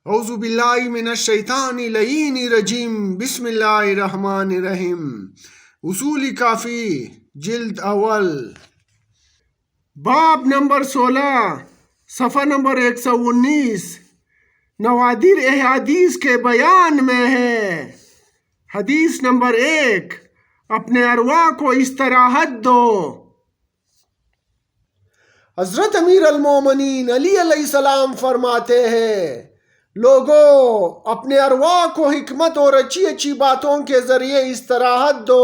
اعوذ باللہ من الشیطان اللعین الرجیم، بسم اللہ الرحمن الرحیم۔ اصول کافی جلد اول، باب نمبر 16، صفحہ نمبر 119، نوادر احادیث کے بیان میں ہے۔ حدیث نمبر 1، اپنے ارواح کو استراحت دو۔ حضرت امیر المومنین علی علیہ السلام فرماتے ہیں، لوگوں اپنے ارواح کو حکمت اور اچھی اچھی باتوں کے ذریعے استراحت دو،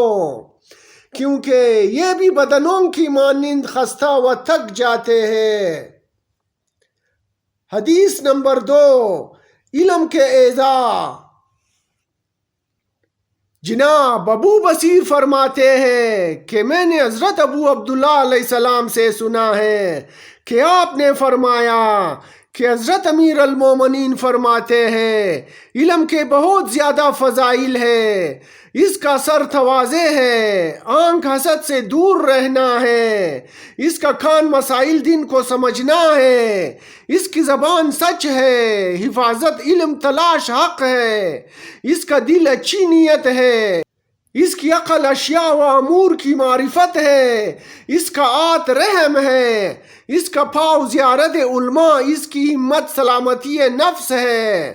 کیونکہ یہ بھی بدنوں کی مانند خستہ و تھک جاتے ہیں۔ حدیث نمبر 2، علم کے اعضاء۔ جناب ابو بصیر فرماتے ہیں کہ میں نے حضرت ابو عبداللہ علیہ السلام سے سنا ہے کہ آپ نے فرمایا کہ حضرت امیر المومنین فرماتے ہیں، علم کے بہت زیادہ فضائل ہے۔ اس کا سر تواضع ہے، آنکھ حسد سے دور رہنا ہے، اس کا کان مسائل دین کو سمجھنا ہے، اس کی زبان سچ ہے، حفاظت علم تلاش حق ہے، اس کا دل اچھی نیت ہے، اس کی عقل اشیاء و امور کی معرفت ہے، اس کا آت رحم ہے، اس کا پاؤ زیارت علماء، اس کی ہمت سلامتی نفس ہے،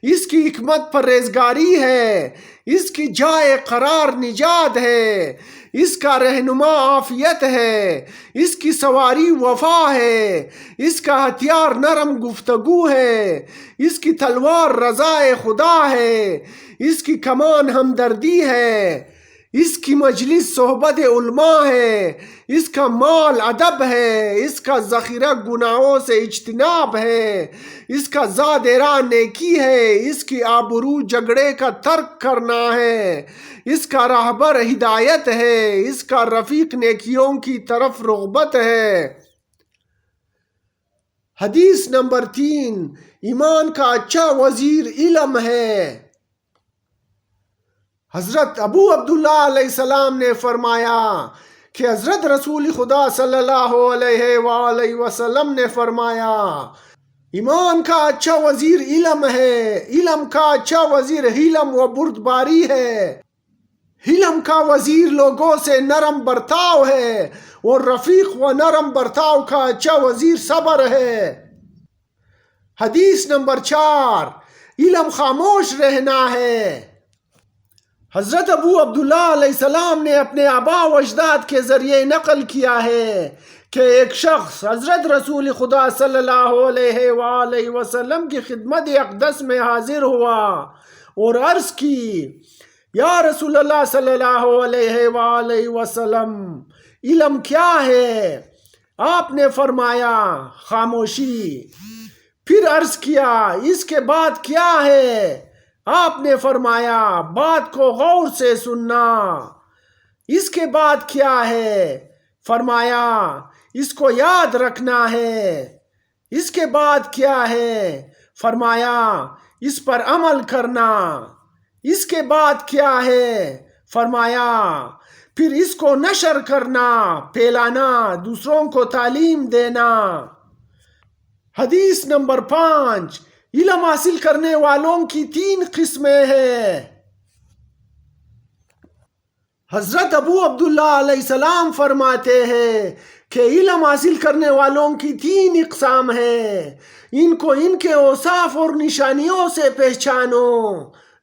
اس کی حکمت پرہیزگاری ہے، اس کی جائے قرار نجات ہے، اس کا رہنما عافیت ہے، اس کی سواری وفا ہے، اس کا ہتھیار نرم گفتگو ہے، اس کی تلوار رضا خدا ہے، اس کی کمان ہمدردی ہے، اس کی مجلس صحبت علماء ہے، اس کا مال ادب ہے، اس کا ذخیرہ گناہوں سے اجتناب ہے، اس کا زاد راہ نیکی ہے، اس کی آبرو جھگڑے کا ترک کرنا ہے، اس کا راہبر ہدایت ہے، اس کا رفیق نیکیوں کی طرف رغبت ہے۔ حدیث نمبر 3، ایمان کا اچھا وزیر علم ہے۔ حضرت ابو عبداللہ علیہ السلام نے فرمایا کہ حضرت رسول خدا صلی اللہ علیہ وآلہ وسلم نے فرمایا، ایمان کا اچھا وزیر علم ہے، علم کا اچھا وزیر حلم و بردباری ہے، حلم کا وزیر لوگوں سے نرم برتاؤ ہے، اور رفیق و نرم برتاؤ کا اچھا وزیر صبر ہے۔ حدیث نمبر 4، علم خاموش رہنا ہے۔ حضرت ابو عبداللہ علیہ السلام نے اپنے آباء و اجداد کے ذریعے نقل کیا ہے کہ ایک شخص حضرت رسول خدا صلی اللہ علیہ وآلہ وسلم کی خدمت اقدس میں حاضر ہوا اور عرض کی، یا رسول اللہ صلی اللہ علیہ وآلہ وسلم، علم کیا ہے؟ آپ نے فرمایا، خاموشی۔ پھر عرض کیا، اس کے بعد کیا ہے؟ آپ نے فرمایا، بات کو غور سے سننا۔ اس کے بعد کیا ہے؟ فرمایا، اس کو یاد رکھنا ہے۔ اس کے بعد کیا ہے؟ فرمایا، اس پر عمل کرنا۔ اس کے بعد کیا ہے؟ فرمایا، پھر اس کو نشر کرنا، پھیلانا، دوسروں کو تعلیم دینا۔ حدیث نمبر 5، علم حاصل کرنے والوں کی 3 قسمیں ہیں۔ حضرت ابو عبداللہ علیہ السلام فرماتے ہیں کہ علم حاصل کرنے والوں کی 3 اقسام ہیں، ان کو ان کے اوصاف اور نشانیوں سے پہچانو۔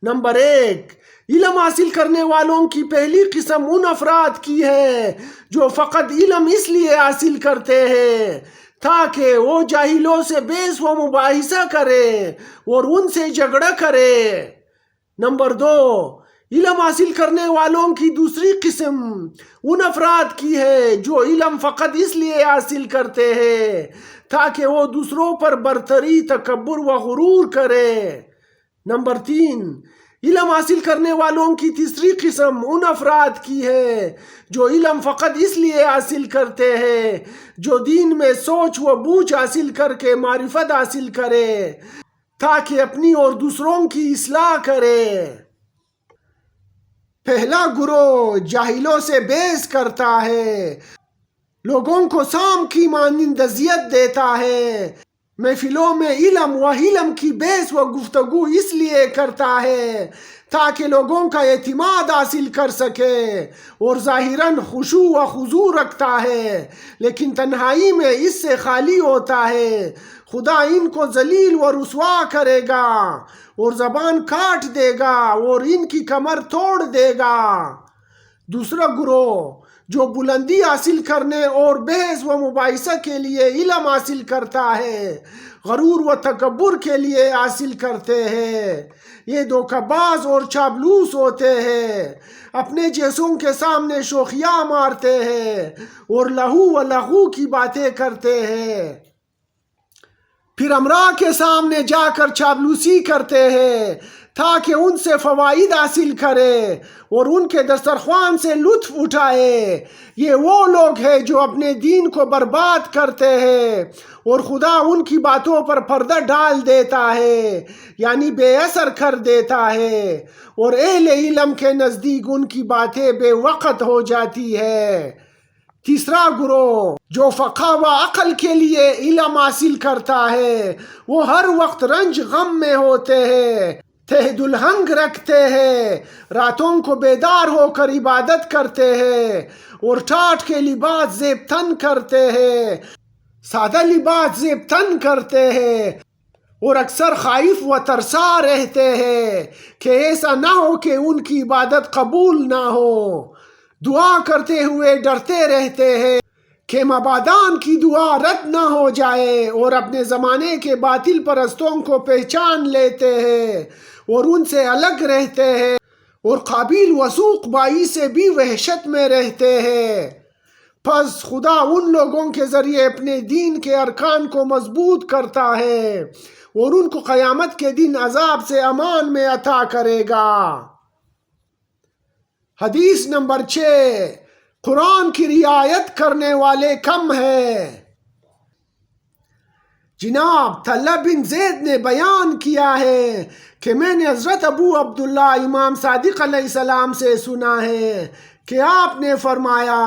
نمبر 1، علم حاصل کرنے والوں کی پہلی قسم ان افراد کی ہے جو فقط علم اس لیے حاصل کرتے ہیں تاکہ وہ جاہلوں سے بحث و مباحثہ کرے اور ان سے جھگڑا کرے۔ نمبر 2، علم حاصل کرنے والوں کی دوسری قسم ان افراد کی ہے جو علم فقط اس لیے حاصل کرتے ہیں تاکہ وہ دوسروں پر برتری، تکبر و غرور کرے۔ نمبر 3، علم حاصل کرنے والوں کی تیسری قسم ان افراد کی ہے جو علم فقط اس لیے حاصل کرتے ہیں جو دین میں سوچ و بوجھ حاصل کر کے معرفت حاصل کرے تاکہ اپنی اور دوسروں کی اصلاح کرے۔ پہلا گروہ جاہلوں سے بحث کرتا ہے، لوگوں کو سام کی مانند اذیت دیتا ہے، محفلوں میں علم و حلم کی بحث و گفتگو اس لیے کرتا ہے تاکہ لوگوں کا اعتماد حاصل کر سکے اور ظاہراً خشوع و خضوع رکھتا ہے، لیکن تنہائی میں اس سے خالی ہوتا ہے۔ خدا ان کو ذلیل و رسوا کرے گا اور زبان کاٹ دے گا اور ان کی کمر توڑ دے گا۔ دوسرا گروہ جو بلندی حاصل کرنے اور بحث و مباحثہ کے لیے علم حاصل کرتا ہے، غرور و تکبر کے لیے حاصل کرتے ہیں، یہ دھوکہ باز اور چاپلوس ہوتے ہیں، اپنے جیسوں کے سامنے شوخیاں مارتے ہیں اور لہو و لغو کی باتیں کرتے ہیں، پھر امراء کے سامنے جا کر چاپلوسی کرتے ہیں تاکہ ان سے فوائد حاصل کرے اور ان کے دسترخوان سے لطف اٹھائے۔ یہ وہ لوگ ہیں جو اپنے دین کو برباد کرتے ہیں اور خدا ان کی باتوں پر پردہ ڈال دیتا ہے، یعنی بے اثر کر دیتا ہے، اور اہل علم کے نزدیک ان کی باتیں بے وقت ہو جاتی ہے۔ تیسرا گروہ جو فقہ و عقل کے لیے علم حاصل کرتا ہے، وہ ہر وقت رنج غم میں ہوتے ہیں، تہد الہنگ رکھتے ہیں، راتوں کو بیدار ہو کر عبادت کرتے ہیں اور ٹاٹ کے لباس زیب تن کرتے ہیں، سادہ لباس زیب تن کرتے ہیں، اور اکثر خائف و ترسا رہتے ہیں کہ ایسا نہ ہو کہ ان کی عبادت قبول نہ ہو، دعا کرتے ہوئے ڈرتے رہتے ہیں کہ مبادان کی دعا رد نہ ہو جائے، اور اپنے زمانے کے باطل پرستوں کو پہچان لیتے ہیں اور ان سے الگ رہتے ہیں، اور قابل وثوق بائی سے بھی وحشت میں رہتے ہیں۔ پس خدا ان لوگوں کے ذریعے اپنے دین کے ارکان کو مضبوط کرتا ہے اور ان کو قیامت کے دن عذاب سے امان میں عطا کرے گا۔ حدیث نمبر 6، قرآن کی رعایت کرنے والے کم ہیں۔ جناب طلحہ بن زید نے بیان کیا ہے کہ میں نے حضرت ابو عبداللہ امام صادق علیہ السلام سے سنا ہے کہ آپ نے فرمایا،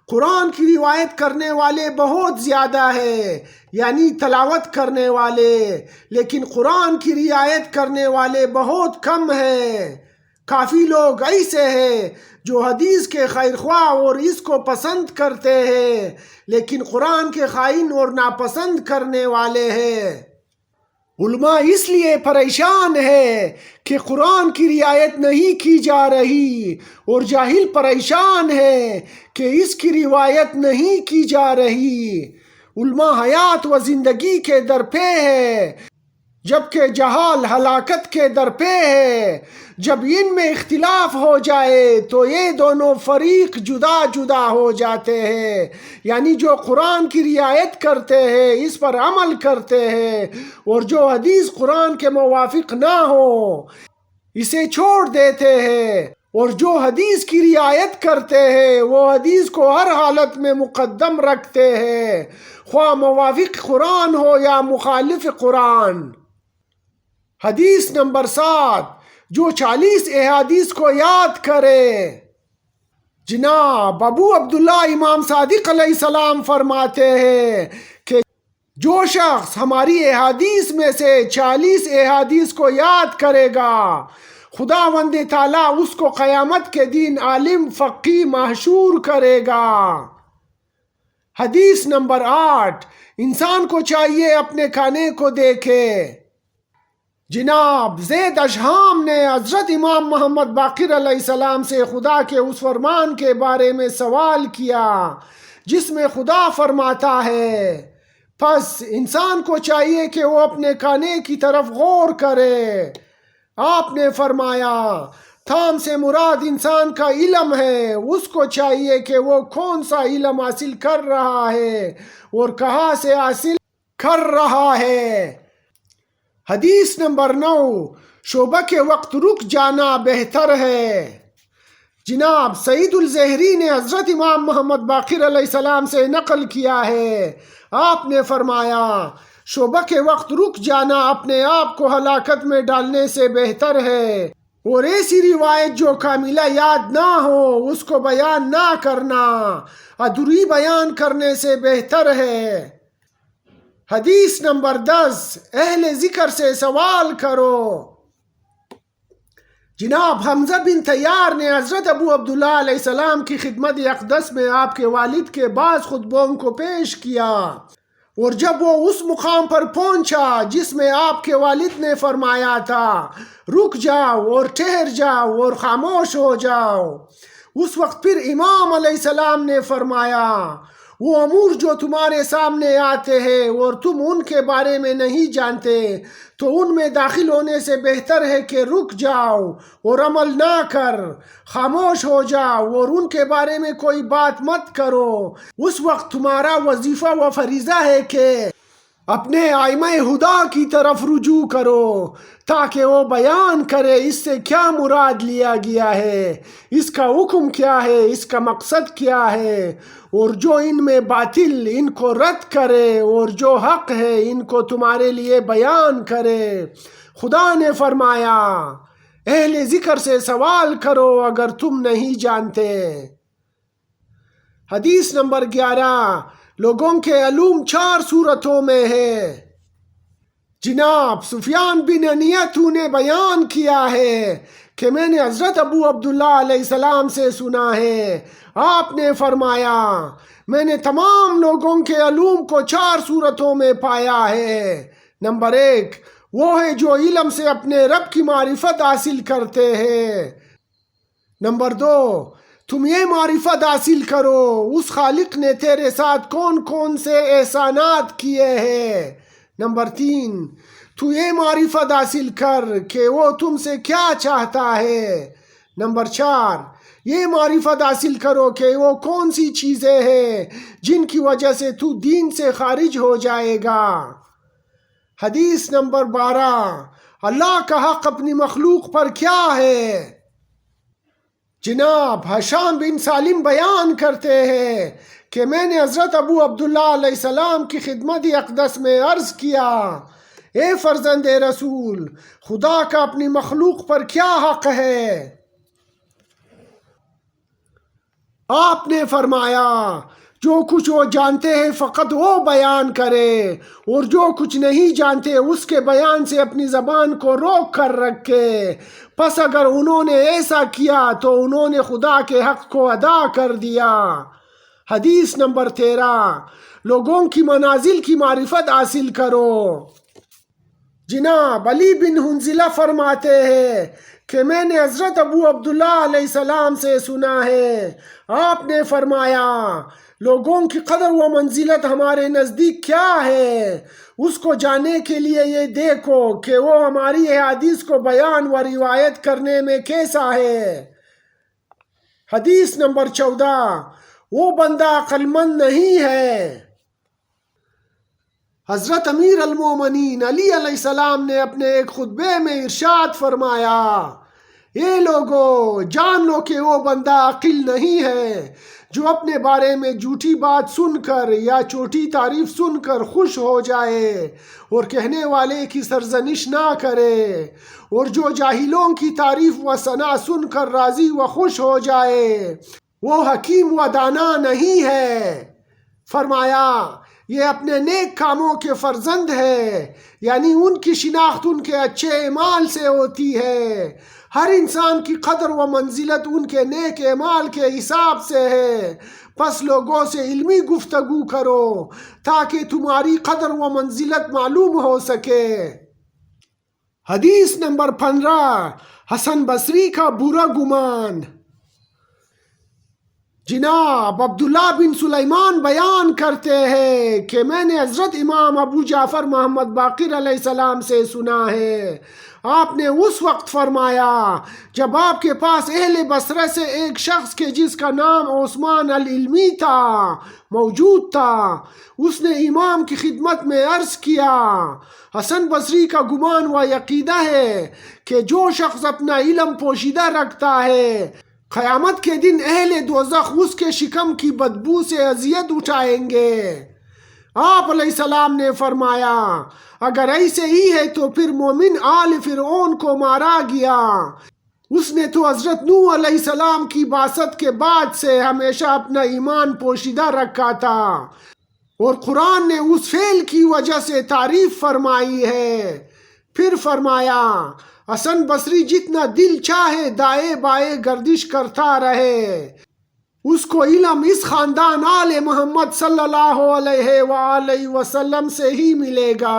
قرآن کی روایت کرنے والے بہت زیادہ ہیں، یعنی تلاوت کرنے والے، لیکن قرآن کی رعایت کرنے والے بہت کم ہیں۔ کافی لوگ ایسے ہیں جو حدیث کے خیر خواہ اور اس کو پسند کرتے ہیں، لیکن قرآن کے خائن اور ناپسند کرنے والے ہیں۔ علماء اس لیے پریشان ہے کہ قرآن کی رعایت نہیں کی جا رہی، اور جاہل پریشان ہے کہ اس کی روایت نہیں کی جا رہی۔ علماء حیات و زندگی کے درپے ہے، جبکہ جہال ہلاکت کے درپے ہے۔ جب ان میں اختلاف ہو جائے تو یہ دونوں فریق جدا جدا ہو جاتے ہیں، یعنی جو قرآن کی رعایت کرتے ہیں اس پر عمل کرتے ہیں، اور جو حدیث قرآن کے موافق نہ ہو اسے چھوڑ دیتے ہیں، اور جو حدیث کی رعایت کرتے ہیں وہ حدیث کو ہر حالت میں مقدم رکھتے ہیں، خواہ موافق قرآن ہو یا مخالف قرآن۔ حدیث نمبر 7، جو 40 احادیث کو یاد کرے۔ جناب ابو عبداللہ امام صادق علیہ السلام فرماتے ہیں کہ جو شخص ہماری احادیث میں سے 40 احادیث کو یاد کرے گا، خداوند تعالیٰ اس کو قیامت کے دن عالم فقیہ محشور کرے گا۔ حدیث نمبر 8، انسان کو چاہیے اپنے کھانے کو دیکھے۔ جناب زید اشہام نے حضرت امام محمد باقر علیہ السلام سے خدا کے اس فرمان کے بارے میں سوال کیا جس میں خدا فرماتا ہے، پس انسان کو چاہیے کہ وہ اپنے کھانے کی طرف غور کرے۔ آپ نے فرمایا، تھام سے مراد انسان کا علم ہے، اس کو چاہیے کہ وہ کون سا علم حاصل کر رہا ہے اور کہاں سے حاصل کر رہا ہے۔ حدیث نمبر 9، شعبہ کے وقت رک جانا بہتر ہے۔ جناب سعید الزہری نے حضرت امام محمد باقر علیہ السلام سے نقل کیا ہے، آپ نے فرمایا، شعبہ کے وقت رک جانا اپنے آپ کو ہلاکت میں ڈالنے سے بہتر ہے، اور ایسی روایت جو کاملہ یاد نہ ہو اس کو بیان نہ کرنا ادھوری بیان کرنے سے بہتر ہے۔ حدیث نمبر 10، اہل ذکر سے سوال کرو۔ جناب حمزہ بن طیار نے حضرت ابو عبداللہ علیہ السلام کی خدمت اقدس میں آپ کے والد کے بعض خطبوں کو پیش کیا، اور جب وہ اس مقام پر پہنچا جس میں آپ کے والد نے فرمایا تھا رک جاؤ اور ٹھہر جاؤ اور خاموش ہو جاؤ، اس وقت پھر امام علیہ السلام نے فرمایا وہ امور جو تمہارے سامنے آتے ہیں اور تم ان کے بارے میں نہیں جانتے تو ان میں داخل ہونے سے بہتر ہے کہ رک جاؤ اور عمل نہ کر، خاموش ہو جاؤ اور ان کے بارے میں کوئی بات مت کرو۔ اس وقت تمہارا وظیفہ و فریضہ ہے کہ اپنے ائمہ ہدا کی طرف رجوع کرو تاکہ وہ بیان کرے اس سے کیا مراد لیا گیا ہے، اس کا حکم کیا ہے، اس کا مقصد کیا ہے، اور جو ان میں باطل ان کو رد کرے اور جو حق ہے ان کو تمہارے لیے بیان کرے۔ خدا نے فرمایا اہل ذکر سے سوال کرو اگر تم نہیں جانتے۔ حدیث نمبر 11، لوگوں کے علوم 4 صورتوں میں ہے۔ جناب سفیان بن انیتو نے بیان کیا ہے کہ میں نے حضرت ابو عبداللہ علیہ السلام سے سنا ہے، آپ نے فرمایا میں نے تمام لوگوں کے علوم کو 4 صورتوں میں پایا ہے۔ نمبر 1، وہ ہے جو علم سے اپنے رب کی معرفت حاصل کرتے ہیں۔ نمبر 2، تم یہ معرفت حاصل کرو اس خالق نے تیرے ساتھ کون کون سے احسانات کیے ہیں۔ نمبر 3، تو یہ معرفت حاصل کر کہ وہ تم سے کیا چاہتا ہے۔ نمبر 4، یہ معرفت حاصل کرو کہ وہ کون سی چیزیں ہیں جن کی وجہ سے تو دین سے خارج ہو جائے گا۔ حدیث نمبر 12، اللہ کا حق اپنی مخلوق پر کیا ہے؟ جناب ہشام بن سالم بیان کرتے ہیں کہ میں نے حضرت ابو عبداللہ علیہ السلام کی خدمت اقدس میں عرض کیا اے فرزند رسول، خدا کا اپنی مخلوق پر کیا حق ہے؟ آپ نے فرمایا جو کچھ وہ جانتے ہیں فقط وہ بیان کرے، اور جو کچھ نہیں جانتے اس کے بیان سے اپنی زبان کو روک کر رکھے۔ پس اگر انہوں نے ایسا کیا تو انہوں نے خدا کے حق کو ادا کر دیا۔ حدیث نمبر 13، لوگوں کی منازل کی معرفت حاصل کرو۔ جناب علی بن حنظلہ فرماتے ہیں کہ میں نے حضرت ابو عبداللہ علیہ السلام سے سنا ہے، آپ نے فرمایا لوگوں کی قدر و منزلت ہمارے نزدیک کیا ہے، اس کو جاننے کے لیے یہ دیکھو کہ وہ ہماری احادیث کو بیان و روایت کرنے میں کیسا ہے۔ حدیث نمبر 14، وہ بندہ عقل مند نہیں ہے۔ حضرت امیر المومنین علی علیہ السلام نے اپنے ایک خطبے میں ارشاد فرمایا اے لوگو جان لو کہ وہ بندہ عاقل نہیں ہے جو اپنے بارے میں جھوٹی بات سن کر یا چھوٹی تعریف سن کر خوش ہو جائے اور کہنے والے کی سرزنش نہ کرے، اور جو جاہلوں کی تعریف و ثنا سن کر راضی و خوش ہو جائے وہ حکیم و دانا نہیں ہے۔ فرمایا یہ اپنے نیک کاموں کے فرزند ہے، یعنی ان کی شناخت ان کے اچھے اعمال سے ہوتی ہے۔ ہر انسان کی قدر و منزلت ان کے نیک اعمال کے حساب سے ہے، پس لوگوں سے علمی گفتگو کرو تاکہ تمہاری قدر و منزلت معلوم ہو سکے۔ حدیث نمبر 15، حسن بصری کا برا گمان۔ جناب عبداللہ بن سلیمان بیان کرتے ہیں کہ میں نے حضرت امام ابو جعفر محمد باقر علیہ السلام سے سنا ہے، آپ نے اس وقت فرمایا جب آپ کے پاس اہل بصرہ سے ایک شخص کے جس کا نام عثمان العلمی تھا موجود تھا، اس نے امام کی خدمت میں عرض کیا حسن بصری کا گمان و عقیدہ ہے کہ جو شخص اپنا علم پوشیدہ رکھتا ہے قیامت کے دن اہل دوزخ اس کے شکم کی بدبو سے اذیت اٹھائیں گے۔ آپ علیہ السلام نے فرمایا اگر ایسے ہی ہے تو پھر مومن آل فرعون کو مارا گیا، اس نے تو حضرت نوح علیہ السلام کی بعثت کے بعد سے ہمیشہ اپنا ایمان پوشیدہ رکھا تھا۔ اور قرآن نے اس فعل کی وجہ سے تعریف فرمائی ہے۔ پھر فرمایا حسن بصری جتنا دل چاہے دائیں بائیں گردش کرتا رہے، اس کو علم اس خاندان آل محمد صلی اللہ علیہ وآلہ وسلم سے ہی ملے گا۔